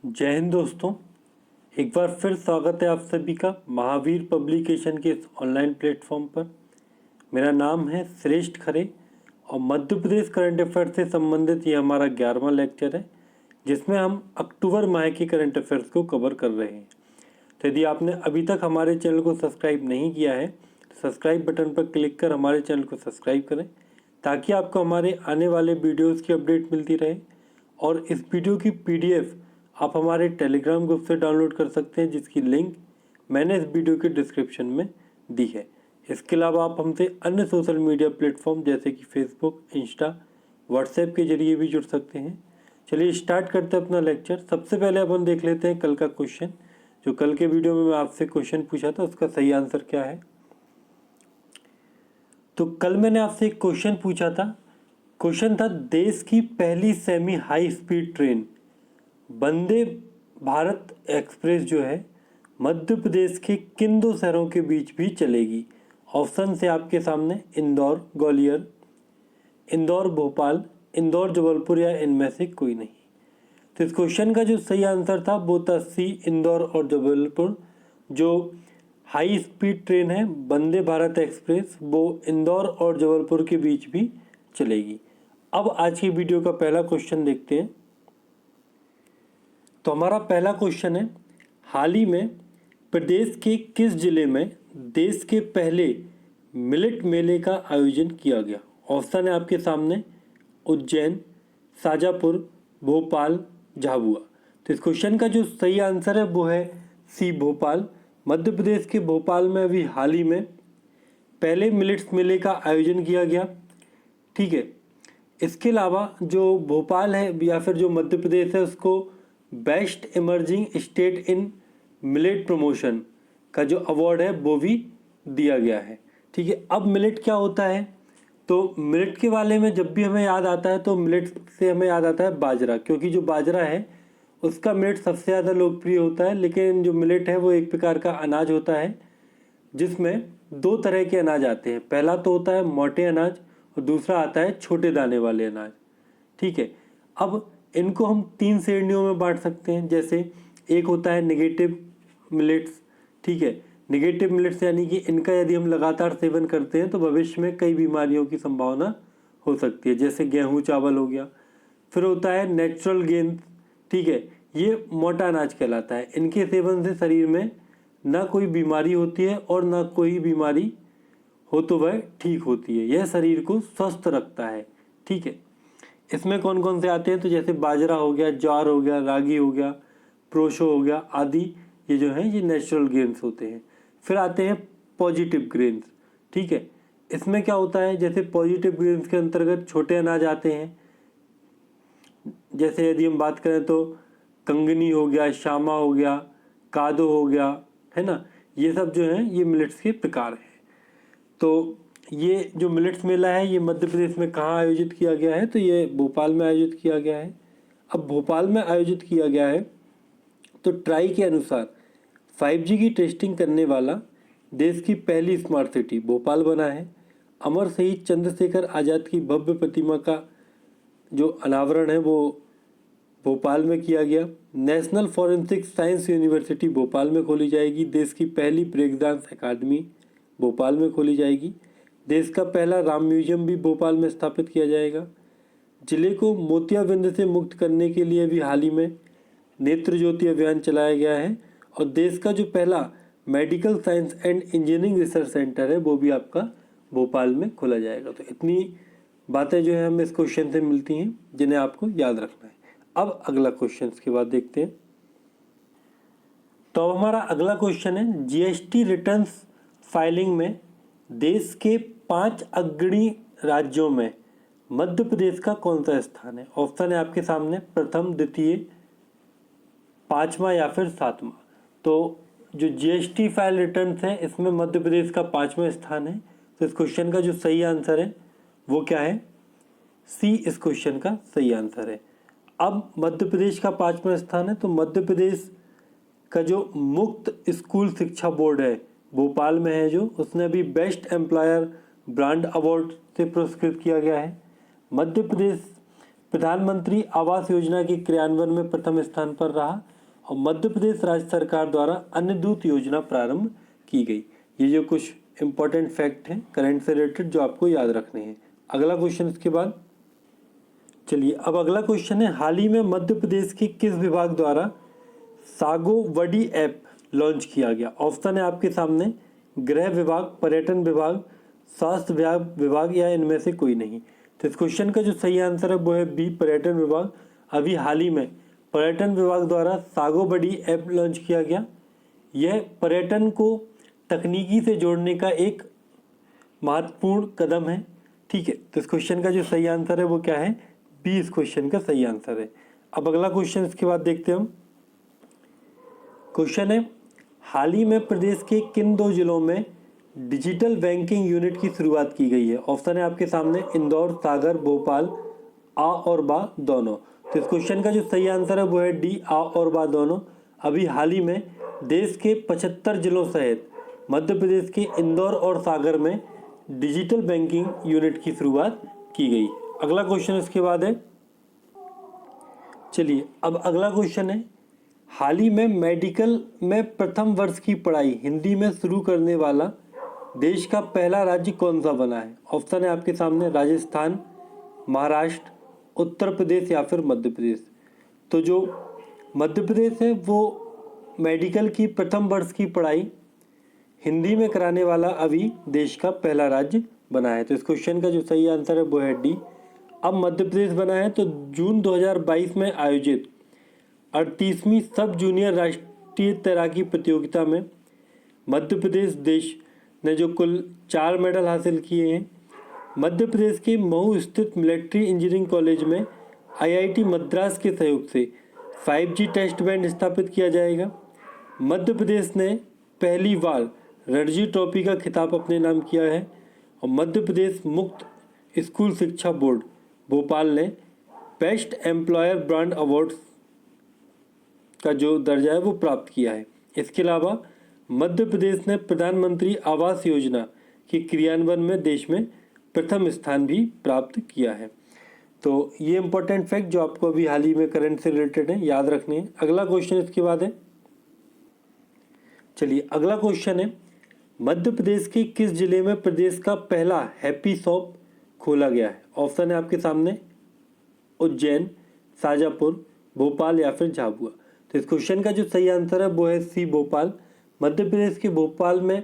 जय हिंद दोस्तों। एक बार फिर स्वागत है आप सभी का महावीर पब्लिकेशन के इस ऑनलाइन प्लेटफॉर्म पर। मेरा नाम है श्रेष्ठ खरे और मध्य प्रदेश करंट अफेयर्स से संबंधित ये हमारा 11वां लेक्चर है, जिसमें हम अक्टूबर माह के करंट अफेयर्स को कवर कर रहे हैं। तो यदि आपने अभी तक हमारे चैनल को सब्सक्राइब नहीं किया है तो सब्सक्राइब बटन पर क्लिक कर हमारे चैनल को सब्सक्राइब करें, ताकि आपको हमारे आने वाले वीडियोज़ की अपडेट मिलती रहे। और इस वीडियो की PDF आप हमारे टेलीग्राम ग्रुप से डाउनलोड कर सकते हैं, जिसकी लिंक मैंने इस वीडियो के डिस्क्रिप्शन में दी है। इसके अलावा आप हमसे अन्य सोशल मीडिया प्लेटफॉर्म जैसे कि फेसबुक, इंस्टा, व्हाट्सएप के जरिए भी जुड़ सकते हैं। चलिए स्टार्ट करते हैं अपना लेक्चर। सबसे पहले अपन देख लेते हैं कल का क्वेश्चन। जो कल के वीडियो में मैं आपसे क्वेश्चन पूछा था उसका सही आंसर क्या है। तो कल मैंने आपसे एक क्वेश्चन पूछा था। क्वेश्चन था, देश की पहली semi high speed train Vande Bharat express जो है मध्य प्रदेश के किन दो शहरों के बीच भी चलेगी। ऑप्शन से आपके सामने इंदौर ग्वालियर, इंदौर भोपाल, इंदौर जबलपुर या इनमें से कोई नहीं। तो इस क्वेश्चन का जो सही आंसर था वो था सी, इंदौर और जबलपुर। जो हाई स्पीड ट्रेन है वंदे भारत एक्सप्रेस वो इंदौर और जबलपुर के बीच भी चलेगी। अब आज की वीडियो का पहला क्वेश्चन देखते हैं। तो हमारा पहला क्वेश्चन है, हाल ही में प्रदेश के किस जिले में देश के पहले मिलेट मेले का आयोजन किया गया। ऑप्शन है आपके सामने उज्जैन, शाजापुर, भोपाल, झाबुआ। तो इस क्वेश्चन का जो सही आंसर है वो है सी, भोपाल। मध्य प्रदेश के भोपाल में अभी हाल ही में पहले मिलेट्स मेले का आयोजन किया गया। ठीक है। इसके अलावा जो भोपाल है या फिर जो मध्य प्रदेश है उसको best emerging state in millet promotion का जो अवार्ड है वो भी दिया गया है। ठीक है। अब मिलेट क्या होता है, तो मिलेट के बारे में जब भी हमें याद आता है तो मिलेट से हमें याद आता है बाजरा, क्योंकि जो बाजरा है उसका मिलेट सबसे ज़्यादा लोकप्रिय होता है। लेकिन जो मिलेट है वो एक प्रकार का अनाज होता है जिसमें दो तरह के अनाज आते हैं। पहला तो होता है मोटे अनाज और दूसरा आता है छोटे दाने वाले अनाज। ठीक है। अब इनको हम तीन श्रेणियों में बांट सकते हैं। जैसे एक होता है नेगेटिव मिलेट्स। ठीक है। नेगेटिव मिलेट्स यानी कि इनका यदि हम लगातार सेवन करते हैं तो भविष्य में कई बीमारियों की संभावना हो सकती है, जैसे गेहूं चावल हो गया। फिर होता है नेचुरल गेंस। ठीक है। ये मोटा अनाज कहलाता है। इनके सेवन से शरीर में ना कोई बीमारी होती है और ना कोई बीमारी हो तो वह ठीक होती है। यह शरीर को स्वस्थ रखता है। ठीक है। इसमें कौन कौन से आते हैं, तो जैसे बाजरा हो गया, ज्वार हो गया, रागी हो गया, प्रोशो हो गया आदि, ये जो हैं ये नेचुरल ग्रेन्स होते हैं। फिर आते हैं पॉजिटिव ग्रेन्स। ठीक है। इसमें क्या होता है, जैसे पॉजिटिव ग्रेन्स के अंतर्गत छोटे अनाज आते हैं। जैसे यदि हम बात करें तो कंगनी हो गया, शामा हो गया, कादो हो गया, है ना। ये सब जो हैं ये मिलेट्स के प्रकार हैं। तो ये जो मिलेट्स मेला है ये मध्य प्रदेश में कहाँ आयोजित किया गया है, तो ये भोपाल में आयोजित किया गया है। अब भोपाल में आयोजित किया गया है तो ट्राई के अनुसार 5G की टेस्टिंग करने वाला देश की पहली स्मार्ट सिटी भोपाल बना है। अमर शहीद चंद्रशेखर आज़ाद की भव्य प्रतिमा का जो अनावरण है वो भोपाल में किया गया। National forensic science university Bhopal में खोली जाएगी। देश की पहली ब्रेक डांस अकादमी भोपाल में खोली जाएगी। देश का पहला राम म्यूजियम भी भोपाल में स्थापित किया जाएगा। जिले को मोतियाबिंद से मुक्त करने के लिए भी हाल ही में नेत्र ज्योति अभियान चलाया गया है। और देश का जो पहला medical science and engineering research centre है वो भी आपका भोपाल में खोला जाएगा। तो इतनी बातें जो है हमें इस क्वेश्चन से मिलती हैं जिन्हें आपको याद रखना है। अब अगला क्वेश्चन के बाद देखते हैं। तो अब हमारा अगला क्वेश्चन है, GST रिटर्न्स फाइलिंग में देश के 5 अग्रणी राज्यों में मध्य प्रदेश का कौन सा स्थान है। ऑप्शन है आपके सामने प्रथम, द्वितीय, पांचवा या फिर सातवां। तो जो GST फाइल रिटर्न्स है इसमें मध्य प्रदेश का 5वां स्थान है। तो इस क्वेश्चन का जो सही आंसर है वो क्या है, सी इस क्वेश्चन का सही आंसर है। अब मध्य प्रदेश का 5वां स्थान है तो मध्य प्रदेश का जो मुक्त स्कूल शिक्षा बोर्ड है भोपाल में है, जो उसने अभी बेस्ट एम्प्लॉयर ब्रांड अवार्ड से पुरस्कृत किया गया है। मध्य प्रदेश प्रधानमंत्री आवास योजना के क्रियान्वयन में प्रथम स्थान पर रहा और मध्य प्रदेश राज्य सरकार द्वारा अन्नदूत योजना प्रारंभ की गई। ये जो कुछ इंपॉर्टेंट फैक्ट हैं करंट से रिलेटेड जो आपको याद रखने हैं। अगला क्वेश्चन इसके बाद, चलिए अब अगला क्वेश्चन है, हाल ही में मध्य प्रदेश के किस विभाग द्वारा सागोवडी ऐप लॉन्च किया गया? ऑप्शन है आपके सामने, गृह विभाग, पर्यटन विभाग, स्वास्थ्य विभाग या इनमें से कोई नहीं। तो इस क्वेश्चन का जो सही आंसर है वो है बी, पर्यटन विभाग। अभी हाल ही में पर्यटन विभाग द्वारा सागोवडी ऐप लॉन्च किया गया। यह पर्यटन को तकनीकी से जोड़ने का एक महत्वपूर्ण कदम है। ठीक है, तो इस क्वेश्चन का जो सही आंसर है वो क्या है? बी इस क्वेश्चन का सही आंसर है। अब अगला क्वेश्चन इसके बाद देखते हैं हम। क्वेश्चन है, हाल ही में प्रदेश के किन 2 जिलों में डिजिटल बैंकिंग यूनिट की शुरुआत की गई है? ऑप्शन है आपके सामने, इंदौर, सागर, भोपाल, आ और बा दोनों। तो इस क्वेश्चन का जो सही आंसर है वो है डी, आ और बा दोनों। अभी हाल ही में देश के 75 जिलों सहित मध्य प्रदेश के इंदौर और सागर में डिजिटल बैंकिंग यूनिट की शुरुआत की गई। अगला क्वेश्चन इसके बाद है, चलिए अब अगला क्वेश्चन है, हाल ही में मेडिकल में प्रथम वर्ष की पढ़ाई हिंदी में शुरू करने वाला देश का पहला राज्य कौन सा बना है? ऑप्शन है आपके सामने, राजस्थान, महाराष्ट्र, उत्तर प्रदेश या फिर मध्य प्रदेश। तो जो मध्य प्रदेश है वो मेडिकल की प्रथम वर्ष की पढ़ाई हिंदी में कराने वाला अभी देश का पहला राज्य बना है। तो इस क्वेश्चन का जो सही आंसर है वो है डी। अब मध्य प्रदेश बना है तो जून 2022 में आयोजित 38वीं सब जूनियर राष्ट्रीय तैराकी प्रतियोगिता में मध्य प्रदेश देश ने जो कुल 4 मेडल हासिल किए हैं। मध्य प्रदेश के महू स्थित मिलिट्री इंजीनियरिंग कॉलेज में आईआईटी मद्रास के सहयोग से 5G टेस्ट बैंड स्थापित किया जाएगा। मध्य प्रदेश ने पहली बार रणजी ट्रॉफी का खिताब अपने नाम किया है और मध्य प्रदेश मुक्त स्कूल शिक्षा बोर्ड भोपाल ने बेस्ट एम्प्लॉयर ब्रांड अवार्ड का जो दर्जा है वो प्राप्त किया है। इसके अलावा मध्य प्रदेश ने प्रधानमंत्री आवास योजना के क्रियान्वयन में देश में प्रथम स्थान भी प्राप्त किया है। तो ये इंपॉर्टेंट फैक्ट जो आपको अभी हाल ही में करंट से रिलेटेड है याद रखने हैं। अगला क्वेश्चन इसके बाद है, चलिए अगला क्वेश्चन है, मध्य प्रदेश के किस जिले में प्रदेश का पहला हैप्पी शॉप खोला गया है? ऑप्शन है आपके सामने, उज्जैन, शाजापुर, भोपाल या फिर झाबुआ। तो इस क्वेश्चन का जो सही आंसर है वो है सी, भोपाल। मध्य प्रदेश के भोपाल में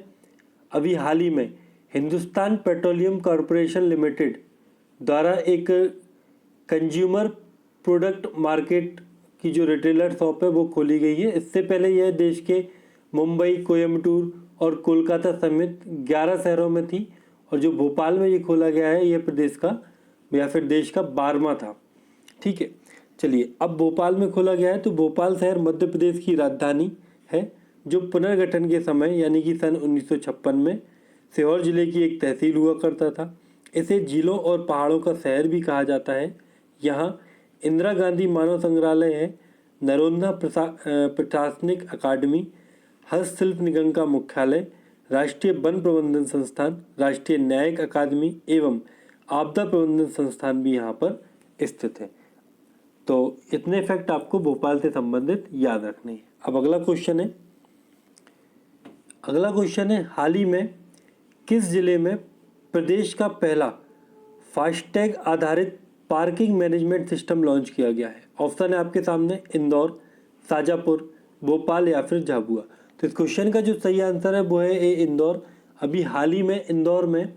अभी हाल ही में हिंदुस्तान पेट्रोलियम कॉरपोरेशन लिमिटेड द्वारा एक कंज्यूमर प्रोडक्ट मार्केट की जो रिटेलर शॉप है वो खोली गई है। इससे पहले यह देश के मुंबई, कोयम्बटूर और कोलकाता समेत 11 शहरों में थी और जो भोपाल में ये खोला गया है ये प्रदेश का या फिर देश का 12वां था। ठीक है, चलिए अब भोपाल में खोला गया है तो भोपाल शहर मध्य प्रदेश की राजधानी है जो पुनर्गठन के समय यानी कि सन 1956 में सीहोर जिले की एक तहसील हुआ करता था। इसे झीलों और पहाड़ों का शहर भी कहा जाता है। यहाँ इंदिरा गांधी मानव संग्रहालय है, नरोन्दा प्रशासनिक अकादमी, हस्तशिल्प निगम का मुख्यालय, राष्ट्रीय वन प्रबंधन संस्थान, राष्ट्रीय न्यायिक अकादमी एवं आपदा प्रबंधन संस्थान भी यहाँ पर स्थित है। तो इतने फैक्ट आपको भोपाल से संबंधित याद रखने हैं। अब अगला क्वेश्चन है, हाल ही में किस जिले में प्रदेश का पहला फास्टैग आधारित पार्किंग मैनेजमेंट सिस्टम लॉन्च किया गया है? ऑप्शन है आपके सामने, इंदौर, शाजापुर, भोपाल या फिर झाबुआ। तो इस क्वेश्चन का जो सही आंसर है वो है ए, इंदौर। अभी हाल ही में इंदौर में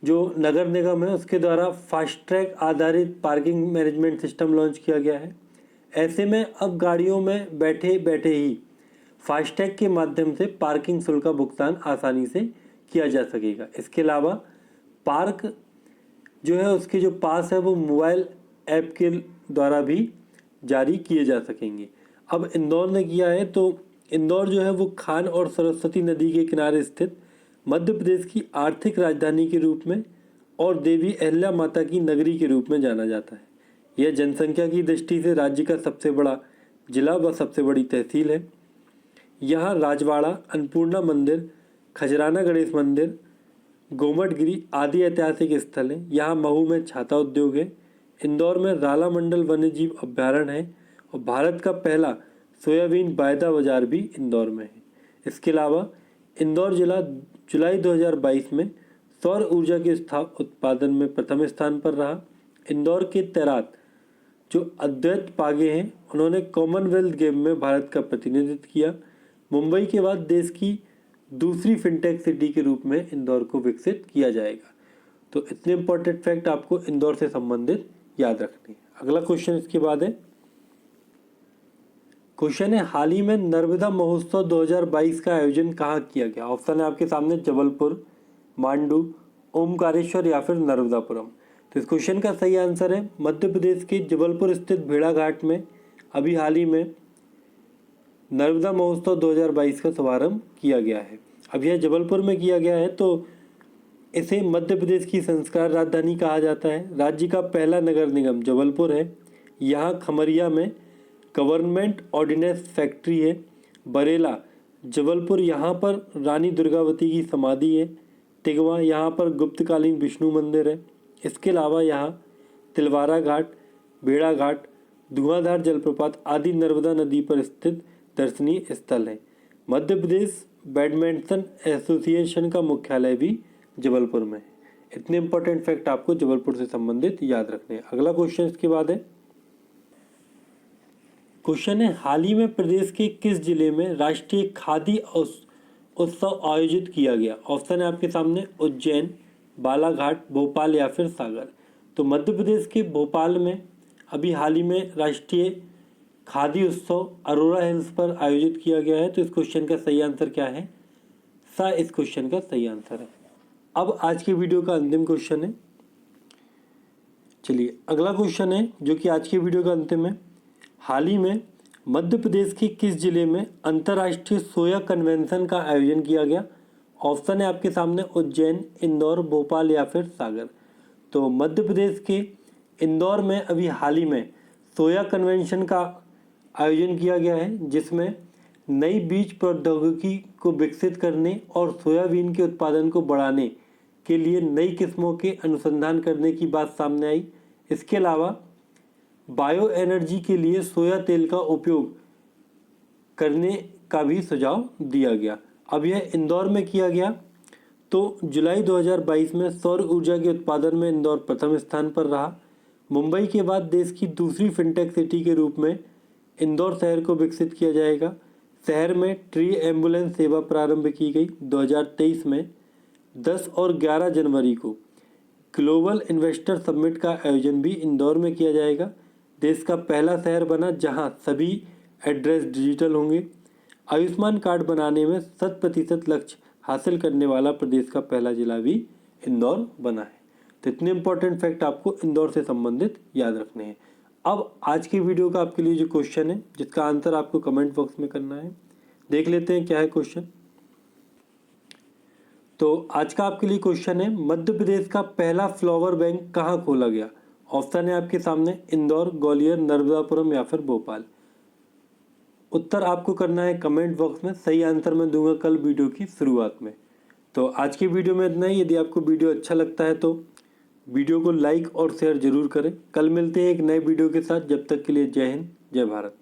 जो नगर निगम है उसके द्वारा फास्ट ट्रैक आधारित पार्किंग मैनेजमेंट सिस्टम लॉन्च किया गया है। ऐसे में अब गाड़ियों में बैठे बैठे ही फास्टैग के माध्यम से पार्किंग शुल्क का भुगतान आसानी से किया जा सकेगा। इसके अलावा पार्क जो है उसके जो पास है वो मोबाइल ऐप के द्वारा भी जारी किए जा सकेंगे। अब इंदौर ने किया है तो इंदौर जो है वो खान और सरस्वती नदी के किनारे स्थित मध्य प्रदेश की आर्थिक राजधानी के रूप में और देवी अहिल्या माता की नगरी के रूप में जाना जाता है। यह जनसंख्या की दृष्टि से राज्य का सबसे बड़ा जिला व सबसे बड़ी तहसील है। यहाँ राजवाड़ा, अन्नपूर्णा मंदिर, खजराना गणेश मंदिर, गोमटगिरी आदि ऐतिहासिक स्थल हैं। यहाँ महू में छाता उद्योग है। इंदौर में राला मंडल वन्यजीव अभ्यारण्य है और भारत का पहला सोयाबीन वायदा बाजार भी इंदौर में है। इसके अलावा इंदौर जिला जुलाई 2022 में सौर ऊर्जा के उत्पादन में प्रथम स्थान पर रहा। इंदौर के तैराक जो अद्वैत पागे हैं, उन्होंने कॉमनवेल्थ गेम में भारत का प्रतिनिधित्व किया। मुंबई के बाद देश की दूसरी फिनटेक सिटी के रूप में इंदौर को विकसित किया जाएगा। तो इतने इंपॉर्टेंट फैक्ट आपको इंदौर से संबंधित याद रखने हैं। अगला क्वेश्चन इसके बाद है, क्वेश्चन है हाल ही में नर्मदा महोत्सव 2022 का आयोजन कहाँ किया गया। ऑप्शन है आपके सामने जबलपुर, मांडू, ओमकारेश्वर या फिर नर्मदापुरम। तो इस क्वेश्चन का सही आंसर है मध्य प्रदेश के जबलपुर स्थित भेड़ाघाट में अभी हाल ही में नर्मदा महोत्सव 2022 का शुभारंभ किया गया है। अब यह जबलपुर में किया गया है तो इसे मध्य प्रदेश की संस्कार राजधानी कहा जाता है। राज्य का पहला नगर निगम जबलपुर है। यहाँ खमरिया में गवर्नमेंट ऑर्डिनेंस फैक्ट्री है। बरेला जबलपुर, यहाँ पर रानी दुर्गावती की समाधि है। तिगवा, यहाँ पर गुप्तकालीन विष्णु मंदिर है। इसके अलावा यहाँ तिलवारा घाट, बेड़ा घाट, धुआंधार जलप्रपात आदि नर्मदा नदी पर स्थित दर्शनीय स्थल है। मध्य प्रदेश बैडमिंटन एसोसिएशन का मुख्यालय भी जबलपुर में है। इतने इंपॉर्टेंट फैक्ट आपको जबलपुर से संबंधित याद रखने हैं। अगला क्वेश्चन इसके बाद है, क्वेश्चन है हाल ही में प्रदेश के किस जिले में राष्ट्रीय खादी उत्सव आयोजित किया गया। ऑप्शन है आपके सामने उज्जैन, बालाघाट, भोपाल या फिर सागर। तो मध्य प्रदेश के भोपाल में अभी हाल ही में राष्ट्रीय खादी उत्सव अरोरा हिल्स पर आयोजित किया गया है। तो इस क्वेश्चन का सही आंसर क्या है? इस क्वेश्चन का सही आंसर है। अब आज की वीडियो का अंतिम क्वेश्चन है। चलिए अगला क्वेश्चन है जो कि आज की वीडियो का अंतिम है। हाल ही में मध्य प्रदेश के किस जिले में अंतर्राष्ट्रीय सोया कन्वेंशन का आयोजन किया गया। ऑप्शन है आपके सामने उज्जैन, इंदौर, भोपाल या फिर सागर। तो मध्य प्रदेश के इंदौर में अभी हाल ही में सोया कन्वेंशन का आयोजन किया गया है, जिसमें नई बीज प्रौद्योगिकी को विकसित करने और सोयाबीन के उत्पादन को बढ़ाने के लिए नई किस्मों के अनुसंधान करने की बात सामने आई। इसके अलावा बायो एनर्जी के लिए सोया तेल का उपयोग करने का भी सुझाव दिया गया। अब यह इंदौर में किया गया। तो जुलाई 2022 में सौर ऊर्जा के उत्पादन में इंदौर प्रथम स्थान पर रहा। मुंबई के बाद देश की दूसरी फिनटेक सिटी के रूप में इंदौर शहर को विकसित किया जाएगा। शहर में ट्री एम्बुलेंस सेवा प्रारंभ की गई। 2023 में 10 और 11 जनवरी को ग्लोबल इन्वेस्टर समिट का आयोजन भी इंदौर में किया जाएगा। देश का पहला शहर बना जहां सभी एड्रेस डिजिटल होंगे। आयुष्मान कार्ड बनाने में 100% लक्ष्य हासिल करने वाला प्रदेश का पहला जिला भी इंदौर बना है। तो इतने इंपॉर्टेंट फैक्ट आपको इंदौर से संबंधित याद रखने हैं। अब आज की वीडियो का आपके लिए जो क्वेश्चन है, जिसका आंसर आपको कमेंट बॉक्स में करना है, देख लेते हैं क्या है क्वेश्चन। तो आज का आपके लिए क्वेश्चन है, मध्य प्रदेश का पहला फ्लावर बैंक कहाँ खोला गया। ऑप्शन है आपके सामने इंदौर, ग्वालियर, नर्मदापुरम या फिर भोपाल। उत्तर आपको करना है कमेंट बॉक्स में। सही आंसर मैं दूंगा कल वीडियो की शुरुआत में। तो आज की वीडियो में इतना ही। यदि आपको वीडियो अच्छा लगता है तो वीडियो को लाइक और शेयर जरूर करें। कल मिलते हैं एक नए वीडियो के साथ। जब तक के लिए जय हिंद, जय भारत।